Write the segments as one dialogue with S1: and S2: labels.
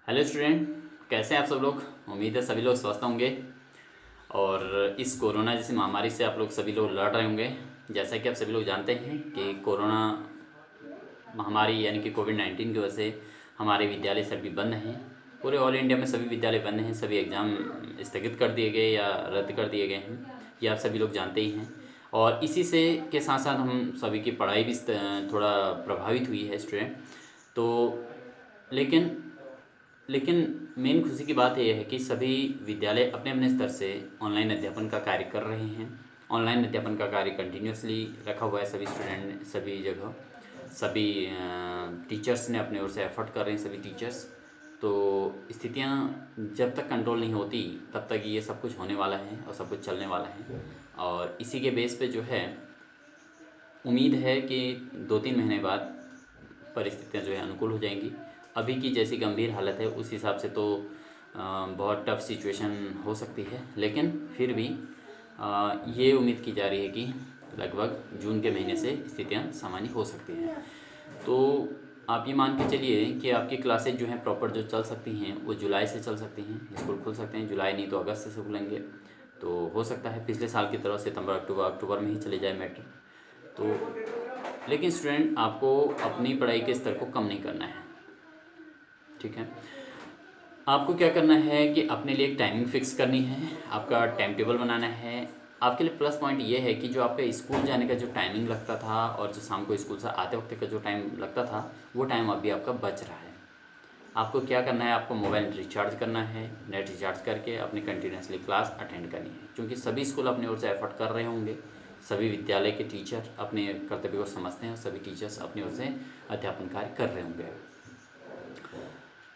S1: Hello student, कैसे हैं आप सब लोग। उम्मीद है सभी लोग स्वस्थ होंगे और इस कोरोना जैसी महामारी से आप लोग सभी लोग लड़ रहे होंगे। जैसा कि आप सभी लोग जानते हैं कि कोरोना महामारी यानी कि कोविड-19 की वजह से हमारे विद्यालय सभी बंद हैं। पूरे ऑल इंडिया में सभी विद्यालय बंद हैं, सभी एग्ज़ाम स्थगित कर दिए गए या रद्द कर दिए गए हैं, ये आप सभी लोग जानते ही हैं। और इसी से के साथ साथ हम सभी की पढ़ाई भी थोड़ा प्रभावित हुई है स्टूडेंट। तो लेकिन लेकिन मेन खुशी की बात यह है कि सभी विद्यालय अपने अपने स्तर से ऑनलाइन अध्यापन का कार्य कर रहे हैं। ऑनलाइन अध्यापन का कार्य कंटिन्यूसली रखा हुआ है सभी स्टूडेंट ने, सभी जगह सभी टीचर्स ने अपने ओर से एफर्ट कर रहे हैं सभी टीचर्स। तो स्थितियाँ जब तक कंट्रोल नहीं होती तब तक ये सब कुछ होने वाला है और सब कुछ चलने वाला है। और इसी के बेस पे जो है उम्मीद है कि 2-3 महीने बाद परिस्थितियाँ जो है अनुकूल हो जाएंगी। अभी की जैसी गंभीर हालत है उस हिसाब से तो बहुत टफ सिचुएशन हो सकती है, लेकिन फिर भी ये उम्मीद की जा रही है कि लगभग जून के महीने से स्थितियाँ सामान्य हो सकती हैं। तो आप ये मान के चलिए कि आपकी क्लासेज जो हैं प्रॉपर जो चल सकती हैं वो जुलाई से चल सकती हैं, स्कूल खुल सकते हैं जुलाई नहीं तो अगस्त से खुलेंगे। तो हो सकता है पिछले साल की तरह सितंबर अक्टूबर में ही चले जाए मैटर। तो लेकिन स्टूडेंट आपको अपनी पढ़ाई के स्तर को कम नहीं करना है, ठीक है। आपको क्या करना है कि अपने लिए एक टाइमिंग फिक्स करनी है, आपका टाइम टेबल बनाना है। आपके लिए प्लस पॉइंट ये है कि जो आपका स्कूल जाने का जो टाइमिंग लगता था और जो शाम को स्कूल से आते वक्त का जो टाइम लगता था वो टाइम अभी आपका बच रहा है। आपको क्या करना है, आपको मोबाइल रिचार्ज करना है, नेट रिचार्ज करके अपनी कंटिन्यूसली क्लास अटेंड करनी है, क्योंकि सभी स्कूल अपनी ओर से एफर्ट कर रहे होंगे। सभी विद्यालय के टीचर अपने कर्तव्य को समझते हैं और सभी टीचर्स अपनी ओर से अध्यापन कार्य कर रहे होंगे।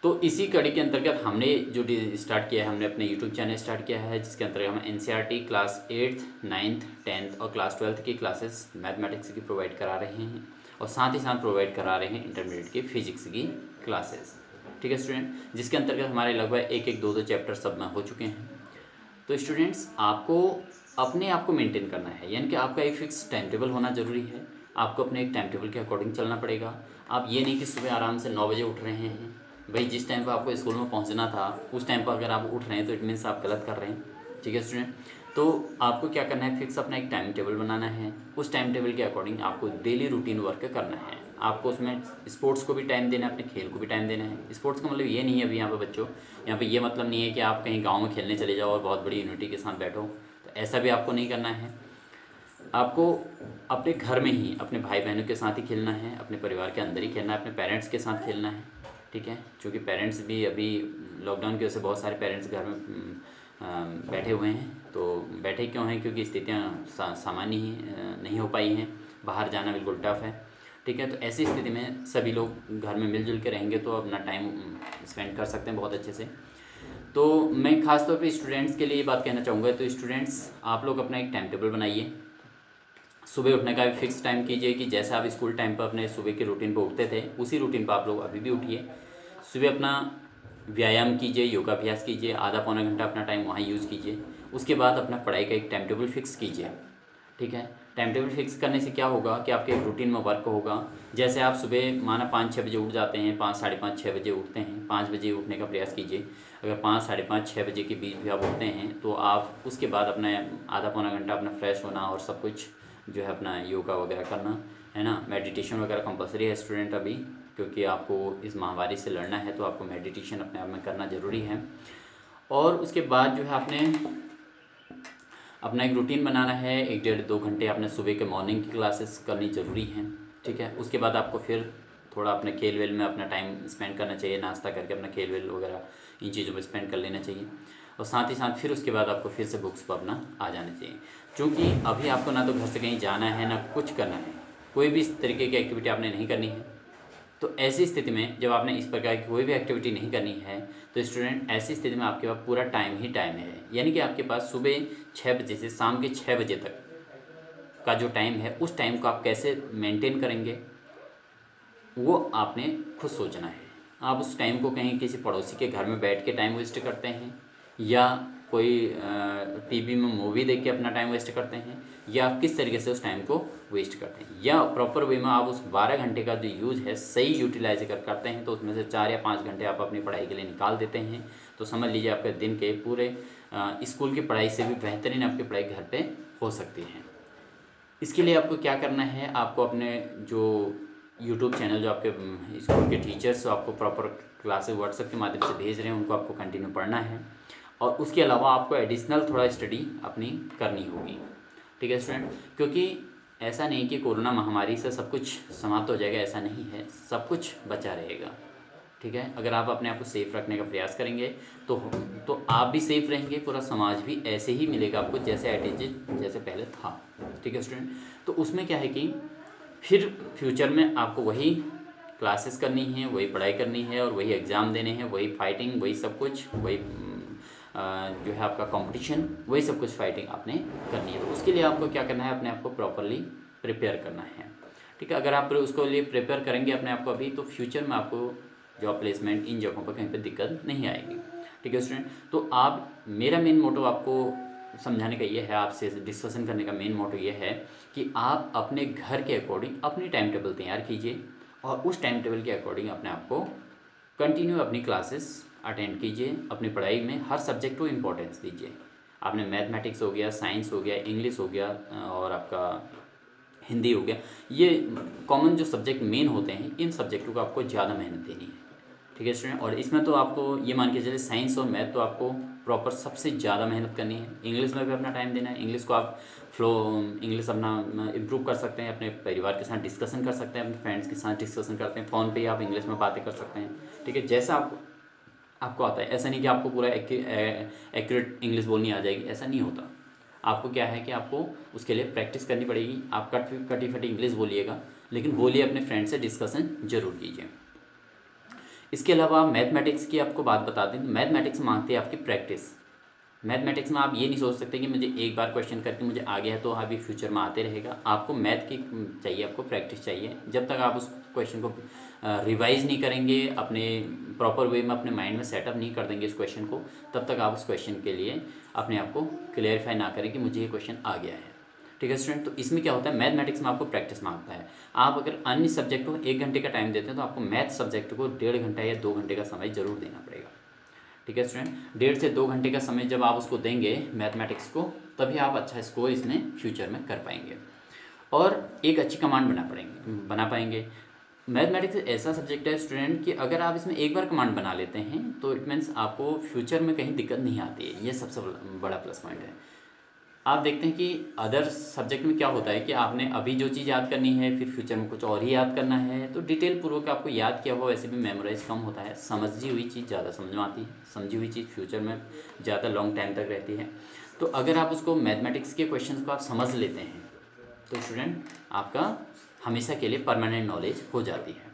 S1: तो इसी कड़ी के अंतर्गत हमने जो स्टार्ट किया है, हमने अपने यूट्यूब चैनल स्टार्ट किया है जिसके अंतर्गत हम NCERT class 8th 9th 10th और क्लास 12th की क्लासेस मैथमेटिक्स की प्रोवाइड करा रहे हैं और साथ ही साथ प्रोवाइड करा रहे हैं इंटरमीडिएट की फिजिक्स की क्लासेस। ठीक है स्टूडेंट, जिसके अंतर्गत हमारे लगभग एक एक दो दो चैप्टर सब में हो चुके हैं। तो स्टूडेंट्स आपको अपने आप को मेंटेन करना है, यानी कि आपका एक फिक्स टाइम टेबल होना ज़रूरी है। आपको अपने एक टाइम टेबल के अकॉर्डिंग चलना पड़ेगा। आप ये नहीं कि सुबह आराम से 9 बजे उठ रहे हैं, भाई जिस टाइम पर आपको स्कूल में पहुंचना था उस टाइम पर अगर आप उठ रहे हैं तो इट मीन्स आप गलत कर रहे हैं। ठीक है स्टूडेंट, तो आपको क्या करना है, फिक्स अपना एक टाइम टेबल बनाना है। उस टाइम टेबल के अकॉर्डिंग आपको डेली रूटीन वर्क करना है। आपको उसमें स्पोर्ट्स को भी टाइम देना है, अपने खेल को भी टाइम देना है। स्पोर्ट्स का मतलब ये नहीं है अभी यहाँ पे बच्चों, यहाँ पे ये मतलब नहीं है कि आप कहीं गांव में खेलने चले जाओ और बहुत बड़ी यूनिटी के साथ बैठो, तो ऐसा भी आपको नहीं करना है। आपको अपने घर में ही अपने भाई बहनों के साथ ही खेलना है, अपने परिवार के अंदर ही खेलना है, अपने पेरेंट्स के साथ खेलना है। ठीक है, क्योंकि पेरेंट्स भी अभी लॉकडाउन की वजह से बहुत सारे पेरेंट्स घर में बैठे हुए हैं। तो बैठे क्यों हैं, क्योंकि स्थितियाँ सामान्य ही नहीं हो पाई हैं, बाहर जाना बिल्कुल टफ है। ठीक है, तो ऐसी स्थिति में सभी लोग घर में मिलजुल के रहेंगे तो अपना टाइम स्पेंड कर सकते हैं बहुत अच्छे से। तो मैं ख़ास तौर पे स्टूडेंट्स के लिए ये बात कहना चाहूँगा। तो स्टूडेंट्स आप लोग अपना एक टाइम टेबल बनाइए, सुबह उठने का भी फिक्स टाइम कीजिए कि जैसे आप स्कूल टाइम पर अपने सुबह के रूटीन पर उठते थे उसी रूटीन पर आप लोग अभी भी उठिए। सुबह अपना व्यायाम कीजिए, योगाभ्यास कीजिए, आधा पौना घंटा अपना टाइम वहाँ यूज़ कीजिए। उसके बाद अपना पढ़ाई का एक टाइम टेबल फिक्स कीजिए। ठीक है, टाइम टेबल फिक्स करने से क्या होगा कि आपके एक रूटीन में वर्क होगा। जैसे आप सुबह माना 5-6 बजे उठ जाते हैं, 5 साढ़े 5 6 बजे उठते हैं, 5 बजे उठने का प्रयास कीजिए। अगर 5 साढ़े 5 6 बजे के बीच भी आप उठते हैं तो आप उसके बाद अपना आधा पौना घंटा अपना फ्रेश होना और सब कुछ जो है अपना योगा वगैरह करना है ना, मेडिटेशन वगैरह कंपलसरी है स्टूडेंट अभी, क्योंकि आपको इस महामारी से लड़ना है तो आपको मेडिटेशन अपने आप में करना ज़रूरी है। और उसके बाद जो है आपने अपना एक रूटीन बनाना है, 1-1.5-2 घंटे आपने सुबह के मॉर्निंग की क्लासेस करनी ज़रूरी हैं। ठीक है, उसके बाद आपको फिर थोड़ा अपने खेल वेल में अपना टाइम स्पेंड करना चाहिए, नाश्ता करके अपना खेल वेल वगैरह इन चीज़ों में स्पेंड कर लेना चाहिए। और साथ ही साथ फिर उसके बाद आपको फिर से बुक्स पर अपना आ जाना चाहिए, क्योंकि अभी आपको ना तो घर से कहीं जाना है ना कुछ करना है, कोई भी इस तरीके की एक्टिविटी आपने नहीं करनी है। तो ऐसी स्थिति में जब आपने इस प्रकार की कोई भी एक्टिविटी नहीं करनी है तो स्टूडेंट ऐसी स्थिति में आपके पास पूरा टाइम ही टाइम है, यानी कि आपके पास सुबह 6 बजे से शाम के 6 बजे तक का जो टाइम है उस टाइम को आप कैसे मेंटेन करेंगे वो आपने खुद सोचना है। आप उस टाइम को कहीं किसी पड़ोसी के घर में बैठ के टाइम वेस्ट करते हैं या कोई टीवी में मूवी देख के अपना टाइम वेस्ट करते हैं, या आप किस तरीके से उस टाइम को वेस्ट करते हैं, या प्रॉपर वे में आप उस 12 घंटे का जो यूज़ है सही यूटिलाइज करते हैं, तो उसमें से 4 या 5 घंटे आप अपनी पढ़ाई के लिए निकाल देते हैं, तो समझ लीजिए आपके दिन के पूरे स्कूल की पढ़ाई से भी बेहतरीन आपकी पढ़ाई घर पे हो सकती है। इसके लिए आपको क्या करना है, आपको अपने जो यूट्यूब चैनल जो आपके स्कूल के टीचर्स आपको प्रॉपर क्लासेस व्हाट्सएप के माध्यम से भेज रहे हैं, उनको आपको कंटिन्यू पढ़ना है, और उसके अलावा आपको एडिशनल थोड़ा स्टडी अपनी करनी होगी। ठीक है स्टूडेंट, क्योंकि ऐसा नहीं कि कोरोना महामारी से सब कुछ समाप्त हो जाएगा, ऐसा नहीं है, सब कुछ बचा रहेगा। ठीक है, अगर आप अपने आप को सेफ रखने का प्रयास करेंगे तो आप भी सेफ रहेंगे, पूरा समाज भी ऐसे ही मिलेगा आपको जैसे एटीज जैसे पहले था। ठीक है स्टूडेंट, तो उसमें क्या है कि फिर फ्यूचर में आपको वही क्लासेस करनी है, वही पढ़ाई करनी है, और वही एग्ज़ाम देने हैं, वही फाइटिंग, वही सब कुछ, वही जो है आपका कंपटीशन, वही सब कुछ फाइटिंग आपने करनी है। तो उसके लिए आपको क्या करना है, अपने आप को प्रॉपरली प्रिपेयर करना है। ठीक है, अगर आप उसको लिए प्रिपेयर करेंगे अपने आप को अभी, तो फ्यूचर में आपको जॉब प्लेसमेंट इन जगहों पर कहीं पर दिक्कत नहीं आएगी। ठीक है स्टूडेंट, तो आप मेरा मेन मोटो आपको समझाने का ये है, आपसे डिस्कशन करने का मेन मोटो ये है कि आप अपने घर के अकॉर्डिंग अपनी टाइम टेबल तैयार कीजिए, और उस टाइम टेबल के अकॉर्डिंग अपने आप को कंटिन्यू अपनी क्लासेस अटेंड कीजिए, अपनी पढ़ाई में हर सब्जेक्ट को इम्पोर्टेंस दीजिए। आपने मैथमेटिक्स हो गया, साइंस हो गया, इंग्लिश हो गया, और आपका हिंदी हो गया, ये कॉमन जो सब्जेक्ट मेन होते हैं, इन सब्जेक्टों को आपको ज़्यादा मेहनत देनी है। ठीक है स्टूडेंट, और इसमें तो आपको ये मान के चलिए साइंस और मैथ तो आपको प्रॉपर सबसे ज़्यादा मेहनत करनी है। इंग्लिश में भी अपना टाइम देना है, इंग्लिश को आप फ्लो इंग्लिश अपना इम्प्रूव कर सकते हैं, अपने परिवार के साथ डिस्कशन कर सकते हैं, अपने फ्रेंड्स के साथ डिस्कशन करते हैं, फ़ोन पे ही आप इंग्लिश में बातें कर सकते हैं। ठीक है, जैसा आपको आता है, ऐसा नहीं कि आपको पूरा एक्यूरेट इंग्लिश बोलनी आ जाएगी, ऐसा नहीं होता। आपको क्या है कि आपको उसके लिए प्रैक्टिस करनी पड़ेगी। आप कटी फटी इंग्लिश बोलिएगा, लेकिन बोलिए, अपने फ्रेंड से डिस्कशन जरूर कीजिए। इसके अलावा मैथमेटिक्स की आपको बात बता दें, मैथमेटिक्स मांगती है आपकी प्रैक्टिस। मैथमेटिक्स में आप ये नहीं सोच सकते कि मुझे एक बार क्वेश्चन करके मुझे आ गया है तो अभी फ्यूचर में आते रहेगा। आपको मैथ की चाहिए, आपको प्रैक्टिस चाहिए। जब तक आप उस क्वेश्चन को रिवाइज नहीं करेंगे, अपने प्रॉपर वे में अपने माइंड में सेटअप नहीं कर देंगे इस क्वेश्चन को, तब तक आप उस क्वेश्चन के लिए अपने आप को क्लियरिफाई ना करें कि मुझे ये क्वेश्चन आ गया है। ठीक है स्टूडेंट, तो इसमें क्या होता है, मैथमेटिक्स में आपको प्रैक्टिस मांगता है। आप अगर अन्य सब्जेक्ट को 1 घंटे का टाइम देते हैं, तो आपको मैथ सब्जेक्ट को 1.5 घंटा या 2 घंटे का समय जरूर देना पड़ेगा। ठीक है स्टूडेंट, 1.5 से 2 घंटे का समय जब आप उसको देंगे मैथमेटिक्स को, तभी आप अच्छा स्कोर इसमें फ्यूचर में कर पाएंगे, और एक अच्छी कमांड बना पाएंगे। मैथमेटिक्स ऐसा सब्जेक्ट है स्टूडेंट कि अगर आप इसमें एक बार कमांड बना लेते हैं, तो इट मीन्स आपको फ्यूचर में कहीं दिक्कत नहीं आती है। ये सबसे बड़ा प्लस पॉइंट है। आप देखते हैं कि अदर सब्जेक्ट में क्या होता है कि आपने अभी जो चीज़ याद करनी है, फिर फ्यूचर में कुछ और ही याद करना है, तो डिटेल पूर्वक आपको याद किया हुआ वैसे भी मेमोराइज कम होता है। समझी हुई चीज़ ज़्यादा समझ में आती है, समझी हुई चीज़ फ्यूचर में ज़्यादा लॉन्ग टाइम तक रहती है। तो अगर आप उसको मैथमेटिक्स के क्वेश्चन को आप समझ लेते हैं, तो स्टूडेंट आपका हमेशा के लिए परमानेंट नॉलेज हो जाती है।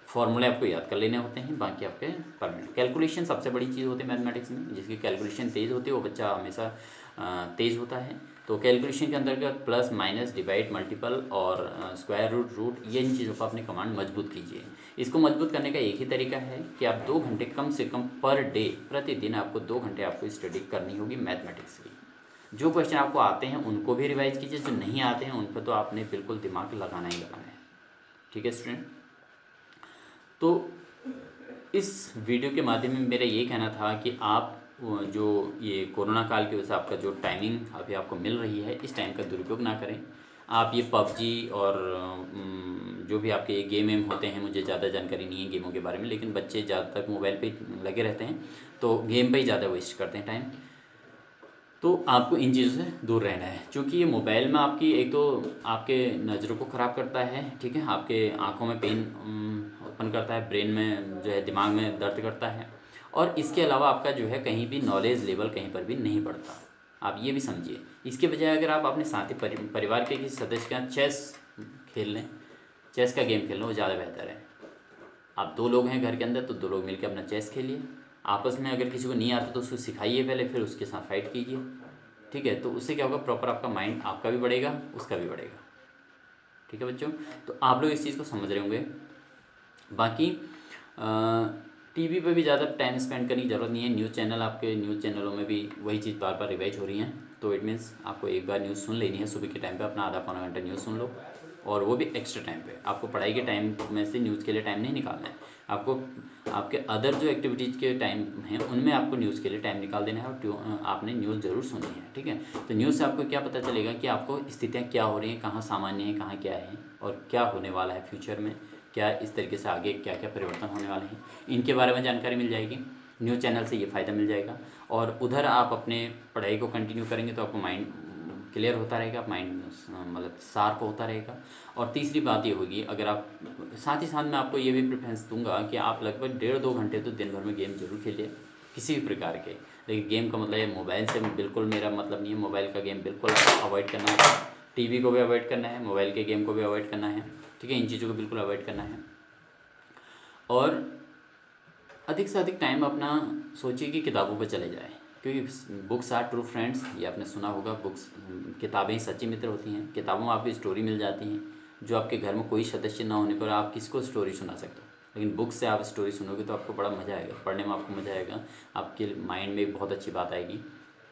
S1: फॉर्मूले आपको याद कर लेने होते हैं, बाकी आपके परमानेंट। कैलकुलेशन सबसे बड़ी चीज़ होती है मैथमेटिक्स में, जिसकी कैलकुलेशन तेज़ होती है वो बच्चा हमेशा तेज़ होता है। तो कैलकुलेशन के अंतर्गत प्लस माइनस डिवाइड मल्टीपल और स्क्वायर रूट ये इन चीज़ों को अपनी कमांड मजबूत कीजिए। इसको मजबूत करने का एक ही तरीका है कि आप 2 घंटे कम से कम पर डे, प्रतिदिन आपको 2 घंटे आपको स्टडी करनी होगी मैथमेटिक्स की। जो क्वेश्चन आपको आते हैं उनको भी रिवाइज कीजिए, जो नहीं आते हैं उन पर तो आपने बिल्कुल दिमाग लगाना ही लगाना है। ठीक है स्टूडेंट, तो इस वीडियो के माध्यम में मेरा ये कहना था कि आप जो ये कोरोना काल की वजह से आपका जो टाइमिंग अभी आपको मिल रही है, इस टाइम का दुरुपयोग ना करें। आप ये पबजी और जो भी आपके गेम वेम होते हैं, मुझे ज़्यादा जानकारी नहीं है गेमों के बारे में, लेकिन बच्चे ज़्यादातर मोबाइल पे लगे रहते हैं, तो गेम पे ही ज़्यादा वेस्ट करते हैं टाइम। तो आपको इन चीज़ों से दूर रहना है, क्योंकि ये मोबाइल में आपकी एक तो आपके नज़रों को ख़राब करता है, ठीक है, आपके आँखों में पेन उत्पन्न करता है, ब्रेन में जो है दिमाग में दर्द करता है, और इसके अलावा आपका जो है कहीं भी नॉलेज लेवल कहीं पर भी नहीं बढ़ता। आप ये भी समझिए। इसके बजाय अगर आप अपने साथी परिवार के किसी सदस्य के साथ चेस खेल लें, चेस का गेम खेल लें, वो ज़्यादा बेहतर है। आप 2 लोग हैं घर के अंदर, तो 2 लोग मिलकर अपना चेस खेलिए। आपस में अगर किसी को नहीं आता तो उसको सिखाइए पहले, फिर उसके साथ फाइट कीजिए। ठीक है, तो उससे क्या होगा, प्रॉपर आपका माइंड आपका भी बढ़ेगा, उसका भी बढ़ेगा। ठीक है बच्चों, तो आप लोग इस चीज़ को समझ रहे होंगे। बाकी टीवी पे भी ज़्यादा टाइम स्पेंड करने की ज़रूरत नहीं है। न्यूज़ चैनल, आपके न्यूज़ चैनलों में भी वही चीज़ बार बार रिवाइज हो रही हैं, तो इट मीन्स आपको एक बार न्यूज़ सुन लेनी है। सुबह के टाइम पे अपना आधा पौना घंटा न्यूज़ सुन लो, और वो भी एक्स्ट्रा टाइम पे। आपको पढ़ाई के टाइम में से न्यूज़ के लिए टाइम नहीं निकालना है। आपको आपके अदर जो एक्टिविटीज़ के टाइम हैं उनमें आपको न्यूज़ के लिए टाइम निकाल देना है, और आपने न्यूज़ ज़रूर सुननी है, ठीक है। तो न्यूज़ से आपको क्या पता चलेगा कि आपको स्थितियाँ क्या हो रही हैं, कहाँ सामान्य है, कहाँ क्या है, और क्या होने वाला है फ्यूचर में, क्या इस तरीके से आगे क्या क्या परिवर्तन होने वाले हैं, इनके बारे में जानकारी मिल जाएगी। न्यूज़ चैनल से ये फ़ायदा मिल जाएगा। और उधर आप अपने पढ़ाई को कंटिन्यू करेंगे तो आपको माइंड क्लियर होता रहेगा, माइंड मतलब शार्प होता रहेगा। और तीसरी बात ये होगी, अगर आप साथ ही साथ मैं आपको ये भी प्रेफरेंस दूंगा कि आप लगभग 1.5-2 घंटे तो दिन भर में गेम जरूर खेलिए, किसी भी प्रकार के। लेकिन गेम का मतलब ये मोबाइल से बिल्कुल मेरा मतलब नहीं है। मोबाइल का गेम बिल्कुल अवॉइड करना है, टीवी को भी अवॉइड करना है, मोबाइल के गेम को भी अवॉइड करना है, ठीक है। इन चीज़ों को बिल्कुल अवॉइड करना है। और अधिक से अधिक टाइम अपना सोचिए कि किताबों पर चले जाए, क्योंकि बुक्स आर ट्रू फ्रेंड्स, ये आपने सुना होगा। बुक्स, किताबें सच्ची मित्र होती हैं। किताबों में आपकी स्टोरी मिल जाती हैं, जो आपके घर में कोई सदस्य ना होने पर आप किसको स्टोरी सुना सकते हो। लेकिन बुक से आप स्टोरी सुनोगे तो आपको बड़ा मज़ा आएगा, पढ़ने में आपको मज़ा आएगा, आपके माइंड में एक बहुत अच्छी बात आएगी।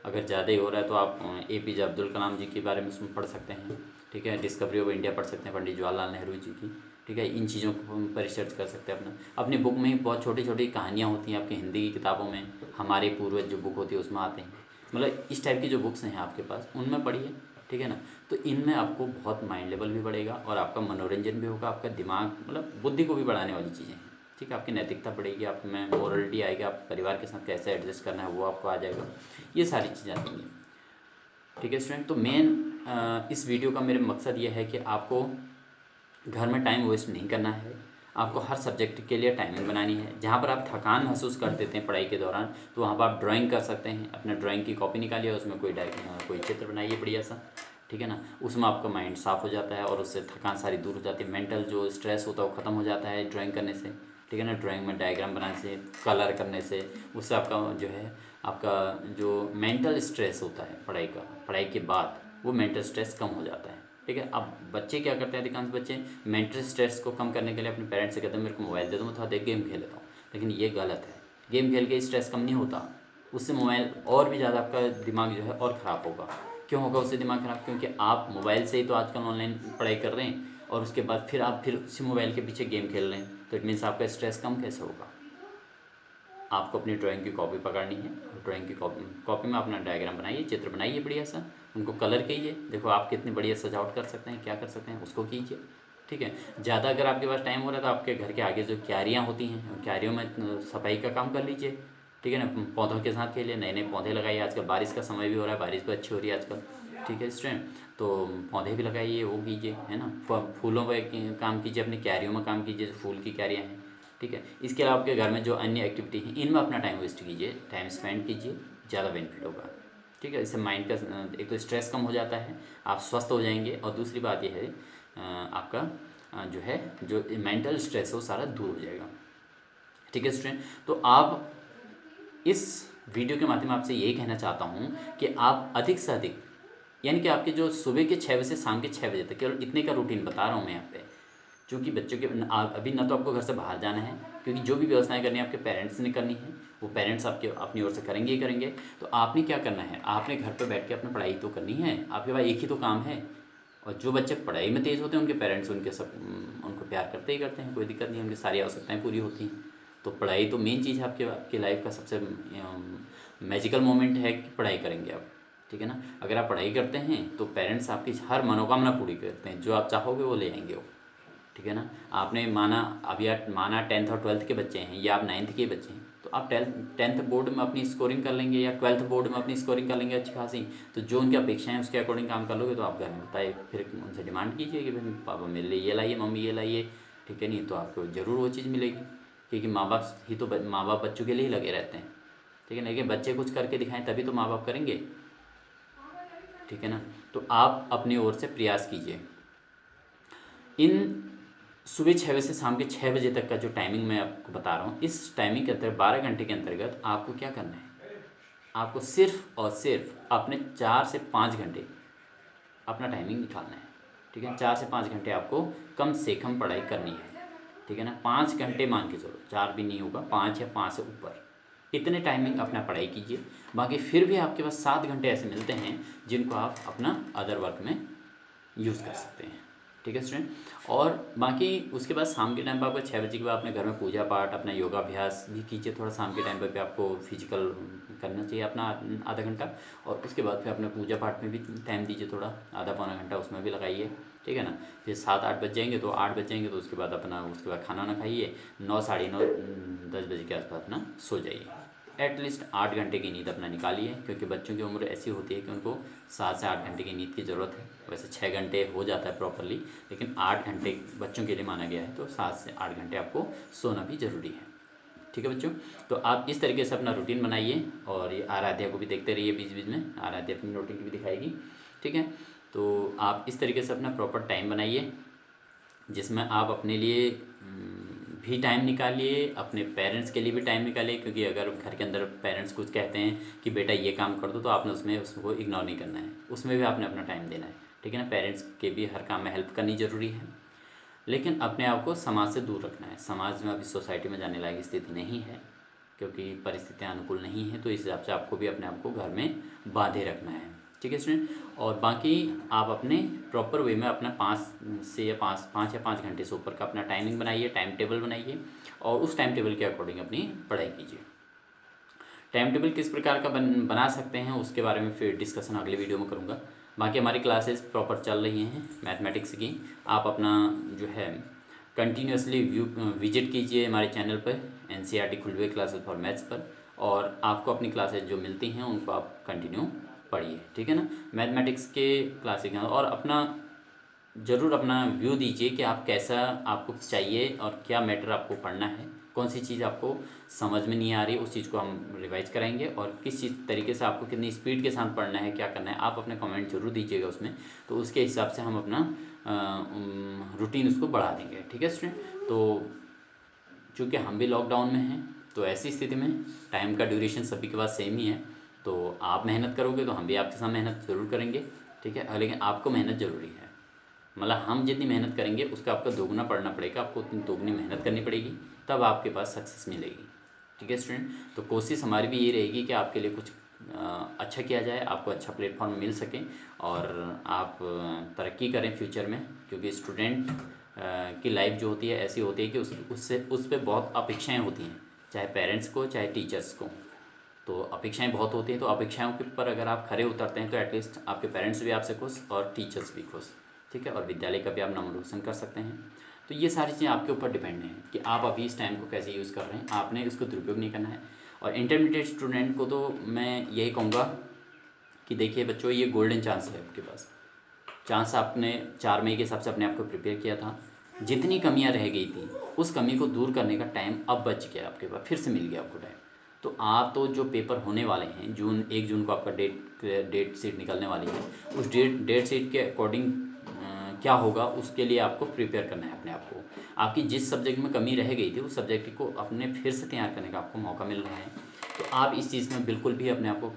S1: अगर ज़्यादा ही हो रहा है तो आप APJ अब्दुल कलाम जी के बारे में पढ़ सकते हैं, ठीक है। डिस्कवरी ऑफ इंडिया पढ़ सकते हैं, पंडित जवाहरलाल नेहरू जी की, ठीक है। इन चीज़ों को पर रिसर्च कर सकते हैं अपनी बुक में ही। बहुत छोटी छोटी कहानियाँ होती हैं आपकी हिंदी की किताबों में, हमारे पूर्वज जो बुक होती है उसमें आते हैं। मतलब इस टाइप की जो बुक्स हैं आपके पास, उनमें पढ़िए, ठीक है ना। तो इनमें आपको बहुत माइंड लेवल भी बढ़ेगा, और आपका मनोरंजन भी होगा, आपका दिमाग मतलब बुद्धि को भी बढ़ाने वाली चीज़ें हैं, ठीक है। आपकी नैतिकता बढ़ेगी, आप में मोरलिटी आएगी, आप परिवार के साथ कैसे एडजस्ट करना है वो आपको आ जाएगा। ये सारी चीज़ें आती हैं, ठीक है स्टूडेंट। तो मेन इस वीडियो का मेरा मकसद ये है कि आपको घर में टाइम वेस्ट नहीं करना है। आपको हर सब्जेक्ट के लिए टाइमिंग बनानी है। जहाँ पर आप थकान महसूस कर देते हैं पढ़ाई के दौरान, तो वहाँ पर आप ड्राइंग कर सकते हैं। अपना ड्राइंग की कॉपी निकालिए, उसमें कोई चित्र बनाइए बढ़िया सा, ठीक है ना। उसमें आपका माइंड साफ़ हो जाता है, और उससे थकान सारी दूर हो जाती है। मेंटल जो स्ट्रेस होता है वो ख़त्म हो जाता है ड्राइंग करने से, ठीक है ना। ड्राइंग में डायग्राम बनाने से, कलर करने से, उससे आपका जो है, आपका जो मेंटल स्ट्रेस होता है पढ़ाई के बाद, वो मेंटल स्ट्रेस कम हो जाता है, ठीक है। अब बच्चे क्या करते हैं, अधिकांश बच्चे मेंटल स्ट्रेस को कम करने के लिए अपने पेरेंट्स से कहते हैं मेरे को मोबाइल दे दो, मैं थोड़ा देर गेम खेल लेता हूँ। लेकिन ये गलत है। गेम खेल के स्ट्रेस कम नहीं होता, उससे मोबाइल और भी ज़्यादा आपका दिमाग जो है और ख़राब होगा। क्यों होगा उससे दिमाग ख़राब? क्योंकि आप मोबाइल से ही तो आजकल ऑनलाइन पढ़ाई कर रहे हैं, और उसके बाद फिर उसी मोबाइल के पीछे गेम खेल रहे हैं, तो इट मीन्स आपका स्ट्रेस कम कैसे होगा। आपको अपनी ड्राइंग की कॉपी पकड़नी है, ड्राइंग की कॉपी में अपना डायग्राम बनाइए, चित्र बनाइए बढ़िया सा, उनको कलर कीजिए। देखो आप कितनी बढ़िया सजावट कर सकते हैं, क्या कर सकते हैं, उसको कीजिए, ठीक है। ज़्यादा अगर आपके पास टाइम हो रहा है तो आपके घर के आगे जो क्यारियाँ होती हैं, क्यारियों में सफाई का काम कर लीजिए, ठीक है ना। पौधों के साथ खेलिए, नए नए पौधे लगाइए। आजकल बारिश का समय भी हो रहा है, बारिश भी अच्छी हो रही है आजकल, ठीक है स्टूडेंट। तो पौधे भी लगाइए, वो कीजिए, है ना। फूलों पर काम कीजिए, अपनी क्यारियों में काम कीजिए, जो फूल की क्यारियाँ हैं, ठीक है। इसके अलावा आपके घर में जो अन्य एक्टिविटी हैं इनमें अपना टाइम वेस्ट कीजिए, टाइम स्पेंड कीजिए, ज़्यादा बेनिफिट होगा, ठीक है। इससे माइंड का एक तो स्ट्रेस कम हो जाता है, आप स्वस्थ हो जाएंगे, और दूसरी बात यह है आपका जो है जो मेंटल स्ट्रेस है वो सारा दूर हो जाएगा, ठीक है स्टूडेंट। तो आप इस वीडियो के माध्यम आपसे यही कहना चाहता हूँ कि आप अधिक से अधिक, यानी कि आपके जो सुबह के 6 बजे से शाम के 6 बजे तक, केवल इतने का रूटीन बता रहा हूँ मैं यहाँ पे, क्योंकि बच्चों के अभी ना तो आपको घर से बाहर जाना है, क्योंकि जो भी व्यवस्थाएं करनी है आपके पेरेंट्स ने करनी है, वो पेरेंट्स आपके अपनी ओर से करेंगे ही करेंगे। तो आपने क्या करना है, आपने घर पर बैठ के अपनी पढ़ाई तो करनी है, आपके पास एक ही तो काम है। और जो बच्चे पढ़ाई में तेज़ होते हैं उनके पेरेंट्स उनको प्यार करते ही करते हैं, कोई दिक्कत नहीं है, उनकी सारी आवश्यकताएँ पूरी होती हैं। तो पढ़ाई तो मेन चीज़ है, आपकी लाइफ का सबसे मैजिकल मोमेंट है कि पढ़ाई करेंगे आप, ठीक है ना। अगर आप पढ़ाई करते हैं तो पेरेंट्स आपकी हर मनोकामना पूरी करते हैं, जो आप चाहोगे वो ले आएंगे वो, ठीक है ना। आपने माना अभी आप माना 10th और 12th के बच्चे हैं, या आप 9th के बच्चे हैं, तो आप 10th बोर्ड में अपनी स्कोरिंग कर लेंगे, या 12th बोर्ड में अपनी स्कोरिंग कर लेंगे अच्छी खासी। तो जो उनकी अपेक्षाएं हैं उसके अकॉर्डिंग काम कर लोगे, तो आप घर में बताइए, फिर उनसे डिमांड कीजिए कि भाई पापा मेरे लिए ये लाइए, मम्मी ये लाइए, ठीक है। नहीं तो आपको ज़रूर वो चीज़ मिलेगी, क्योंकि माँ बाप बच्चों के लिए ही लगे रहते हैं, ठीक है ना। लेकिन बच्चे कुछ करके दिखाएं तभी तो माँ बाप करेंगे, ठीक है ना। तो आप अपनी ओर से प्रयास कीजिए। इन सुबह 6 बजे से शाम के 6 बजे तक का जो टाइमिंग मैं आपको बता रहा हूँ, इस टाइमिंग के अंतर्गत 12 घंटे के अंतर्गत आपको क्या करना है, आपको सिर्फ और सिर्फ अपने 4 से 5 घंटे अपना टाइमिंग निकालना है, ठीक है। 4 से 5 घंटे आपको कम से कम पढ़ाई करनी है, ठीक है ना। 5 घंटे मान के चलो, 4 भी नहीं होगा, 5 या 5 से ऊपर इतने टाइमिंग अपना पढ़ाई कीजिए। बाकी फिर भी आपके पास 7 घंटे ऐसे मिलते हैं जिनको आप अपना अदर वर्क में यूज़ कर सकते हैं, ठीक है स्टूडेंट। और बाकी उसके बाद शाम के टाइम पर आपको 6 बजे के बाद अपने घर में पूजा पाठ, अपना योगाभ्यास भी कीजिए। थोड़ा शाम के टाइम पर भी आपको फिजिकल करना चाहिए अपना आधा घंटा, और उसके बाद फिर अपने पूजा पाठ में भी टाइम दीजिए, थोड़ा आधा पौना घंटा उसमें भी लगाइए, ठीक है ना। फिर 7-8 बज जाएंगे तो 8 बज जाएंगे तो उसके बाद अपना उसके बाद खाना वाना खाइए, 9 साढ़े 9 10 बजे के आसपास अपना सो जाइए। एटलीस्ट 8 घंटे की नींद अपना निकालिए, क्योंकि बच्चों की उम्र ऐसी होती है कि उनको 7 से 8 घंटे की नींद की ज़रूरत है। वैसे 6 घंटे हो जाता है प्रॉपरली, लेकिन 8 घंटे बच्चों के लिए माना गया है, तो 7 से 8 घंटे आपको सोना भी ज़रूरी है, ठीक है बच्चों। तो आप इस तरीके से अपना रूटीन बनाइए, और ये आराध्या को भी देखते रहिए बीच बीच में, आराध्या अपनी रूटीन भी दिखाएगी, ठीक है। तो आप इस तरीके से अपना प्रॉपर टाइम बनाइए, जिसमें आप अपने लिए भी टाइम निकालिए, अपने पेरेंट्स के लिए भी टाइम निकालिए, क्योंकि अगर घर के अंदर पेरेंट्स कुछ कहते हैं कि बेटा ये काम कर दो, तो आपने उसमें उसको इग्नोर नहीं करना है, उसमें भी आपने अपना टाइम देना है, ठीक है ना। पेरेंट्स के भी हर काम में हेल्प करनी ज़रूरी है, लेकिन अपने आप को समाज से दूर रखना है। समाज में अभी सोसाइटी में जाने लायक स्थिति नहीं है, क्योंकि परिस्थितियाँ अनुकूल नहीं है, तो इस हिसाब से आपको भी अपने आप को घर में बांधे रखना है, ठीक है स्टूडेंट। और बाकी आप अपने प्रॉपर वे में अपना 5 घंटे से ऊपर का अपना टाइमिंग बनाइए, टाइम टेबल बनाइए, और उस टाइम टेबल के अकॉर्डिंग अपनी पढ़ाई कीजिए। टाइम टेबल किस प्रकार का बना सकते हैं उसके बारे में फिर डिस्कशन अगले वीडियो में करूँगा। बाकी हमारी क्लासेस प्रॉपर चल रही हैं मैथमेटिक्स की, आप अपना जो है कंटिन्यूसली विजिट कीजिए हमारे चैनल पर, NCERT खुलवे क्लासेस फॉर मैथ्स पर, और आपको अपनी क्लासेस जो मिलती हैं उनको आप कंटिन्यू पढ़िए, ठीक है ना। मैथमेटिक्स के क्लासेस और अपना ज़रूर अपना व्यू दीजिए कि आप कैसा आपको चाहिए और क्या मैटर आपको पढ़ना है, कौन सी चीज़ आपको समझ में नहीं आ रही, उस चीज़ को हम रिवाइज कराएंगे, और किस चीज़ तरीके से आपको कितनी स्पीड के साथ पढ़ना है, क्या करना है, आप अपने कमेंट जरूर दीजिएगा उसमें, तो उसके हिसाब से हम अपना रूटीन उसको बढ़ा देंगे, ठीक है स्टूडेंट। तो चूँकि हम भी लॉकडाउन में हैं, तो ऐसी स्थिति में टाइम का ड्यूरेशन सभी के पास सेम ही है, तो आप मेहनत करोगे तो हम भी आपके साथ मेहनत ज़रूर करेंगे, ठीक है। लेकिन आपको मेहनत ज़रूरी है, मतलब हम जितनी मेहनत करेंगे उसका आपको दोगुना पढ़ना पड़ेगा, आपको उतनी दोगुनी मेहनत करनी पड़ेगी, तब आपके पास सक्सेस मिलेगी, ठीक है स्टूडेंट। तो कोशिश हमारी भी ये रहेगी कि आपके लिए कुछ अच्छा किया जाए, आपको अच्छा प्लेटफॉर्म मिल सके, और आप तरक्की करें फ्यूचर में, क्योंकि स्टूडेंट की लाइफ जो होती है ऐसी होती है कि उस पर बहुत अपेक्षाएँ होती हैं, चाहे पेरेंट्स को चाहे टीचर्स को। तो अपेक्षाएं बहुत होती हैं, तो अपेक्षाओं के पर अगर आप खरे उतरते हैं तो एटलीस्ट आपके पेरेंट्स भी आपसे खुश और टीचर्स भी खुश, ठीक है। और विद्यालय का भी आप नाम रोशन कर सकते हैं। तो ये सारी चीज़ें आपके ऊपर डिपेंड हैं कि आप अभी इस टाइम को कैसे यूज़ कर रहे हैं, आपने इसको दुरुपयोग नहीं करना है। और इंटरमीडिएट स्टूडेंट को तो मैं यही कहूँगा कि देखिए बच्चों, ये गोल्डन चांस है आपके पास, चांस आपने 4 मई के हिसाब से अपने आप को प्रिपेयर किया था, जितनी कमियां रह गई थी उस कमी को दूर करने का टाइम अब बच गया आपके पास, फिर से मिल गया आपको टाइम। तो आप तो जो पेपर होने वाले हैं 1 जून को आपका डेट शीट निकलने वाली है, उस डेट शीट के अकॉर्डिंग क्या होगा उसके लिए आपको प्रिपेयर करना है अपने आप को। आपकी जिस सब्जेक्ट में कमी रह गई थी उस सब्जेक्ट को अपने फिर से तैयार करने का आपको मौका मिल रहा है। तो आप इस चीज़ में बिल्कुल भी अपने आप को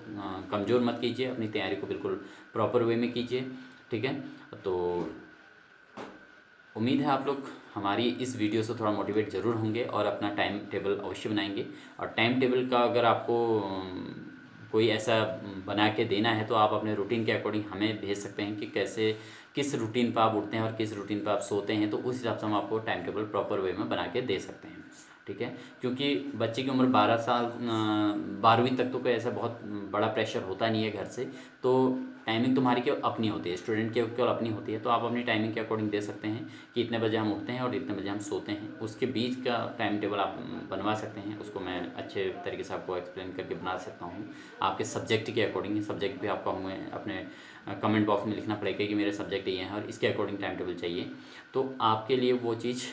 S1: कमज़ोर मत कीजिए, अपनी तैयारी को बिल्कुल प्रॉपर वे में कीजिए, ठीक है। तो उम्मीद है आप लोग हमारी इस वीडियो से थोड़ा मोटिवेट ज़रूर होंगे और अपना टाइम टेबल अवश्य बनाएंगे। और टाइम टेबल का अगर आपको कोई ऐसा बना के देना है तो आप अपने रूटीन के अकॉर्डिंग हमें भेज सकते हैं कि कैसे किस रूटीन पर आप उठते हैं और किस रूटीन पर आप सोते हैं, तो उस हिसाब से हम आपको टाइम टेबल प्रॉपर वे में बना के दे सकते हैं, ठीक है। क्योंकि बच्चे की उम्र 12 साल 12वीं तक तो कोई ऐसा बहुत बड़ा प्रेशर होता नहीं है घर से, तो टाइमिंग तुम्हारी केवल अपनी होती है, स्टूडेंट की केवल अपनी होती है। तो आप अपनी टाइमिंग के अकॉर्डिंग दे सकते हैं कि इतने बजे हम उठते हैं और इतने बजे हम सोते हैं, उसके बीच का टाइम टेबल आप बनवा सकते हैं। उसको मैं अच्छे तरीके से आपको एक्सप्लेन करके बना सकता हूँ आपके सब्जेक्ट के अकॉर्डिंग। सब्जेक्ट भी आपको हमें अपने कमेंट बॉक्स में लिखना पड़ेगा कि मेरे सब्जेक्ट ये हैं और इसके अकॉर्डिंग टाइम टेबल चाहिए, तो आपके लिए वो चीज़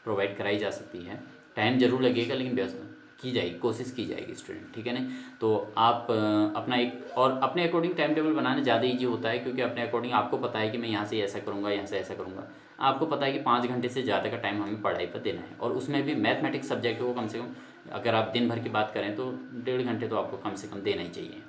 S1: प्रोवाइड कराई जा सकती है। टाइम ज़रूर लगेगा लेकिन व्यवस्था की जाएगी, कोशिश की जाएगी स्टूडेंट, ठीक है ना। तो आप अपना एक और अपने अकॉर्डिंग टाइम टेबल बनाना ज़्यादा ईजी होता है, क्योंकि अपने अकॉर्डिंग आपको पता है कि मैं यहाँ से ऐसा करूँगा, यहाँ से ऐसा करूँगा। आपको पता है कि 5 घंटे से ज़्यादा का टाइम हमें पढ़ाई पर देना है, और उसमें भी मैथमेटिक्स सब्जेक्ट को कम से कम अगर आप दिन भर की बात करें तो 1.5 घंटे तो आपको कम से कम देना ही चाहिए,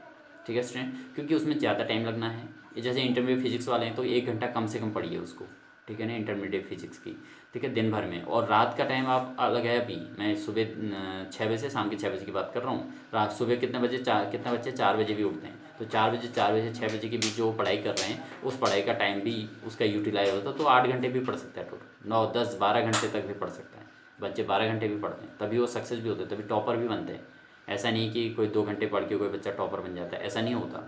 S1: ठीक है स्टूडेंट, क्योंकि उसमें ज़्यादा टाइम लगना है। जैसे इंटरमीडिएट फिजिक्स वाले हैं तो 1 घंटा कम से कम पढ़िए उसको, ठीक है ना, इंटरमीडिएट फिजिक्स की, ठीक है, दिन भर में। और रात का टाइम आप अलग है। अभी मैं सुबह 6 बजे से शाम के 6 बजे की बात कर रहा हूँ। रात सुबह कितने बजे, कितने बच्चे 4 बजे भी उठते हैं, तो 4 बजे 6 बजे के बीच जो पढ़ाई कर रहे हैं उस पढ़ाई का टाइम भी उसका यूटिलाइज होता है, तो 8 घंटे भी पढ़ सकता है टोटल, 9 10 12 घंटे तक भी पढ़ सकता है। बच्चे 12 घंटे भी पढ़ते हैं, तभी वो सक्सेस भी होते हैं, तभी टॉपर भी बनते हैं। ऐसा नहीं कि कोई 2 घंटे पढ़ के कोई बच्चा टॉपर बन जाता है, ऐसा नहीं होता।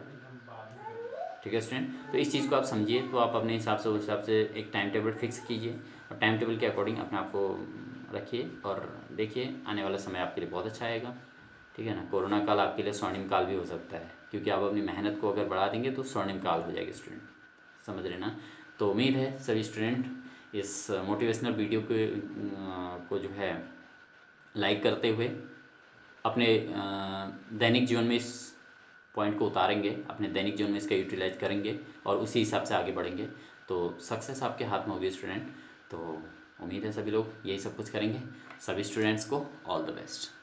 S1: ठीक है स्टूडेंट, तो इस चीज़ को आप समझिए, तो आप अपने हिसाब से उस हिसाब से एक टाइम टेबल फिक्स कीजिए और टाइम टेबल के अकॉर्डिंग अपने आप को रखिए और देखिए आने वाला समय आपके लिए बहुत अच्छा आएगा। ठीक है ना, कोरोना काल आपके लिए स्वर्णिम काल भी हो सकता है, क्योंकि आप अपनी मेहनत को अगर बढ़ा देंगे तो स्वर्णिम काल हो जाएगी स्टूडेंट, समझ रहे ना। तो उम्मीद है सभी स्टूडेंट इस मोटिवेशनल वीडियो को जो है लाइक करते हुए अपने दैनिक जीवन में इस पॉइंट को उतारेंगे, अपने दैनिक जीवन में इसका यूटिलाइज करेंगे और उसी हिसाब से आगे बढ़ेंगे, तो सक्सेस आपके हाथ में होगी स्टूडेंट। तो उम्मीद है सभी लोग यही सब कुछ करेंगे। सभी स्टूडेंट्स को ऑल द बेस्ट।